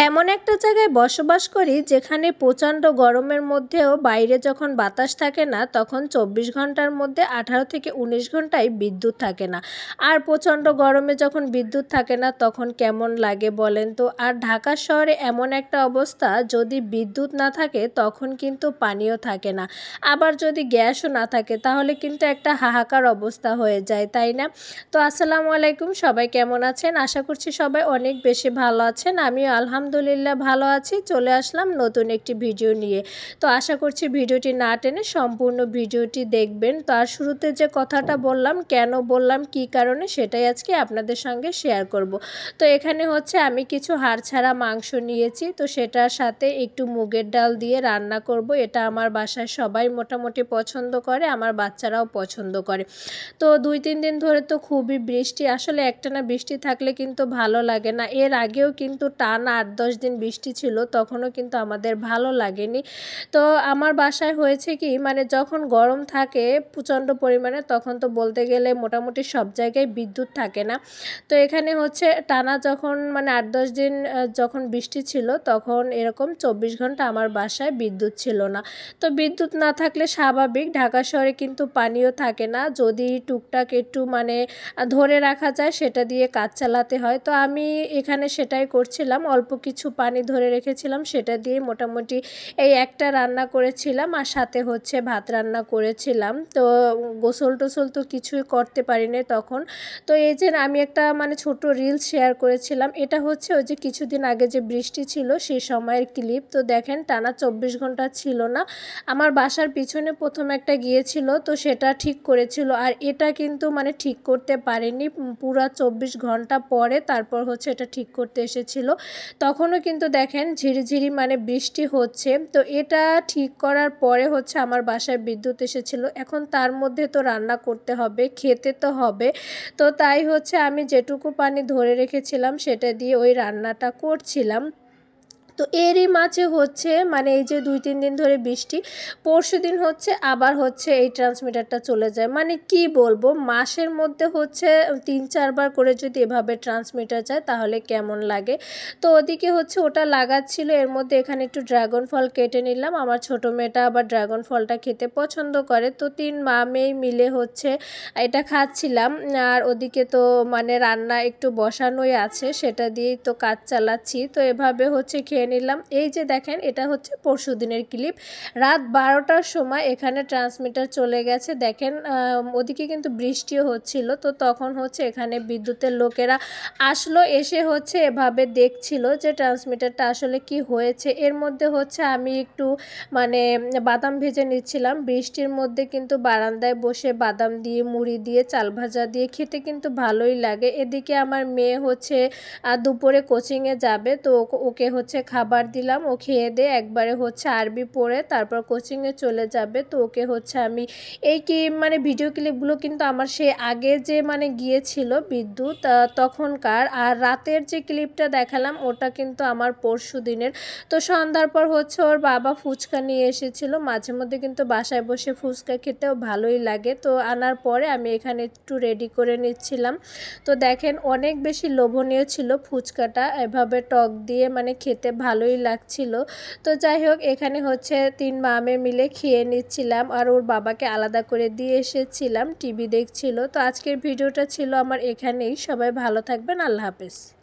এমন একটা জায়গায় বসবাস করি যেখানে প্রচণ্ড গরমের মধ্যেও বাইরে যখন বাতাস থাকে না তখন 24 ঘন্টার মধ্যে 18 থেকে 19 ঘন্টায় বিদ্যুৎ থাকে না। আর প্রচণ্ড গরমে যখন বিদ্যুৎ থাকে না তখন কেমন লাগে বলেন তো। আর ঢাকা শহরে এমন একটা অবস্থা, যদি বিদ্যুৎ না থাকে তখন কিন্তু পানিও থাকে না, আবার যদি গ্যাসও না থাকে তাহলে কিন্তু একটা হাহাকার অবস্থা হয়ে যায়, তাই না? তো আসসালামু আলাইকুম, সবাই কেমন আছেন? আশা করছি সবাই অনেক বেশি ভালো আছেন। আমিও আলহামদুলিল্লাহ ভালো আছি। চলে আসলাম নতুন একটি ভিডিও নিয়ে। তো আশা করছি ভিডিওটি না টেনে সম্পূর্ণ ভিডিওটি দেখবেন। তো আর শুরুতে যে কথাটা বললাম, কেন বললাম, কি কারণে, সেটাই আজকে আপনাদের সঙ্গে শেয়ার করব। তো এখানে হচ্ছে আমি কিছু হাড় ছাড়া মাংস নিয়েছি, তো সেটার সাথে একটু মুগের ডাল দিয়ে রান্না করব। এটা আমার বাসায় সবাই মোটামুটি পছন্দ করে, আমার বাচ্চারাও পছন্দ করে। তো 2-3 দিন ধরে তো খুবই বৃষ্টি, আসলে একটানা বৃষ্টি থাকলে কিন্তু ভালো লাগে না। এর আগেও কিন্তু টানা 8-10 দিন বৃষ্টি ছিল, তখনও কিন্তু আমাদের ভালো লাগেনি। তো আমার বাসায় হয়েছে কি, মানে যখন গরম থাকে প্রচণ্ড পরিমাণে তখন তো বলতে গেলে মোটামুটি সব জায়গায় বিদ্যুৎ থাকে না। তো এখানে হচ্ছে টানা যখন মানে 8-10 দিন যখন বৃষ্টি ছিল তখন এরকম 24 ঘন্টা আমার বাসায় বিদ্যুৎ ছিল না। তো বিদ্যুৎ না থাকলে স্বাভাবিক ঢাকা শহরে কিন্তু পানিও থাকে না, যদি টুকটাক একটু মানে ধরে রাখা যায় সেটা দিয়ে কাজ চালাতে হয়। তো আমি এখানে সেটাই করছিলাম, অল্প কিছু পানি ধরে রেখেছিলাম, সেটা দিয়ে মোটামুটি এই একটা রান্না করেছিলাম, আর সাথে হচ্ছে ভাত রান্না করেছিলাম। তো গোসল টোসল তো কিছুই করতে পারিনি তখন। তো এই যে আমি একটা মানে ছোট রিলস শেয়ার করেছিলাম, এটা হচ্ছে ওই যে কিছুদিন আগে যে বৃষ্টি ছিল সেই সময়ের ক্লিপ। তো দেখেন টানা 24 ঘন্টা ছিল না, আমার বাসার পিছনে প্রথম একটা গিয়েছিল, তো সেটা ঠিক করেছিল, আর এটা কিন্তু মানে ঠিক করতে পারেনি। পুরা 24 ঘন্টা পরে তারপর হচ্ছে এটা ঠিক করতে এসেছিল, তখনও কিন্তু দেখেন ঝিরিঝিরি মানে বৃষ্টি হচ্ছে। তো এটা ঠিক করার পরে হচ্ছে আমার বাসায় বিদ্যুৎ এসেছিল। এখন তার মধ্যে তো রান্না করতে হবে, খেতে তো হবে। তো তাই হচ্ছে আমি যেটুকু পানি ধরে রেখেছিলাম সেটা দিয়ে ওই রান্নাটা করছিলাম। তো এরই মাঝে হচ্ছে মানে এই যে 2-3 দিন ধরে বৃষ্টি, পরশুদিন হচ্ছে আবার হচ্ছে এই ট্রান্সমিটারটা চলে যায়। মানে কি বলবো, মাসের মধ্যে হচ্ছে 3-4 বার করে যদি এভাবে ট্রান্সমিটার যায় তাহলে কেমন লাগে। তো ওদিকে হচ্ছে ওটা লাগাচ্ছিল, এর মধ্যে এখানে একটু ড্রাগন ফল কেটে নিলাম। আমার ছোটো মেয়েটা আবার ড্রাগন ফলটা খেতে পছন্দ করে, তো 3 মা মেয়ে মিলে হচ্ছে এটা খাচ্ছিলাম। আর ওদিকে তো মানে রান্না একটু বসানোই আছে, সেটা দিয়েই তো কাজ চালাচ্ছি। তো এভাবে হচ্ছে খেয়ে নিলাম। এই যে দেখেন এটা হচ্ছে পরশুদিনের ক্লিপ, রাত 12টার সময় এখানে ট্রান্সমিটার চলে গেছে। দেখেন ওদিকে কিন্তু বৃষ্টিও হচ্ছিল, তো তখন হচ্ছে এখানে বিদ্যুতের লোকেরা আসলো, এসে হচ্ছে এভাবে দেখছিল যে ট্রান্সমিটারটা আসলে কি হয়েছে। এর মধ্যে হচ্ছে আমি একটু মানে বাদাম ভেজে নিচ্ছিলাম, বৃষ্টির মধ্যে কিন্তু বারান্দায় বসে বাদাম দিয়ে মুড়ি দিয়ে চাল ভাজা দিয়ে খেতে কিন্তু ভালোই লাগে। এদিকে আমার মেয়ে হচ্ছে দুপুরে কোচিংয়ে যাবে, তো ওকে হচ্ছে খাবার দিলাম, ও খেয়ে দিয়ে একবারে হচ্ছে আরবি পড়ে তারপর কোচিংয়ে চলে যাবে। তো ওকে হচ্ছে আমি এই কি মানে ভিডিও ক্লিপগুলো কিন্তু আমার সেই আগে যে মানে গিয়েছিল বিদ্যুৎ তখনকার, আর রাতের যে ক্লিপটা দেখালাম ওটা কিন্তু আমার পরশু দিনের। তো সন্ধ্যার পর হচ্ছে ওর বাবা ফুচকা নিয়ে এসেছিল, মাঝে মধ্যে কিন্তু বাসায় বসে ফুচকা খেতেও ভালোই লাগে। তো আনার পরে আমি এখানে একটু রেডি করে নিচ্ছিলাম। তো দেখেন অনেক বেশি লোভনীয় ছিল ফুচকাটা, এভাবে টক দিয়ে মানে খেতে ভালোই লাগছিল। তো যাই হোক এখানে হচ্ছে 3 মামে মিলে খেয়ে নিচ্ছিলাম, আর ওর বাবাকে আলাদা করে দিয়ে এসেছিলাম, টিভি দেখছিল। তো আজকের ভিডিওটা ছিল আমার এখানেই, সবাই ভালো থাকবেন, আল্লাহ হাফেজ।